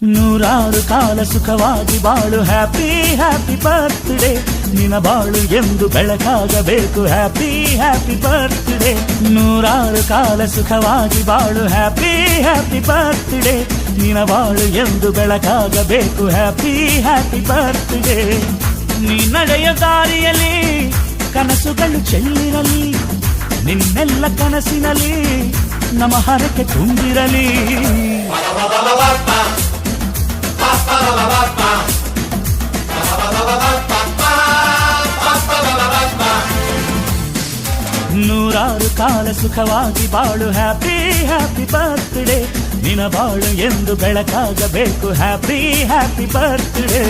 ನೂರಾರು ಕಾಲ ಸುಖವಾಗಿ ಬಾಳು ಹ್ಯಾಪಿ ಹ್ಯಾಪಿ ಬರ್ತ್ಡೇ ನಿನ ಬಾಳು ಎಂದು ಬೆಳಕಾಗಬೇಕು ಹ್ಯಾಪಿ ಹ್ಯಾಪಿ ಬರ್ತ್ಡೇ ನೂರಾರು ಕಾಲ ಸುಖವಾಗಿ ಬಾಳು ಹ್ಯಾಪಿ ಹ್ಯಾಪಿ ಬರ್ತ್ಡೇ ನಿನ ಬಾಳು ಎಂದು ಬೆಳಕಾಗಬೇಕು ಹ್ಯಾಪಿ ಹ್ಯಾಪಿ ಬರ್ತ್ಡೇ ನೀ ನಡೆಯ ದಾರಿಯಲ್ಲಿ ಕನಸುಗಳು ಚೆಲ್ಲಿರಲಿ ನಿನ್ನೆಲ್ಲ ಕನಸಿನಲ್ಲಿ ನಮ್ಮ ಹರಕೆ ತುಂಬಿರಲಿ ನೂರಾರು ಕಾಲ ಸುಖವಾಗಿ ಬಾಳು ಹ್ಯಾಪಿ ಹ್ಯಾಪಿ ಬರ್ತ್ಡೇ ನಿನ ಬಾಳು ಎಂದು ಬೆಳಕಾಗಬೇಕು ಹ್ಯಾಪಿ ಹ್ಯಾಪಿ ಬರ್ತ್ಡೇ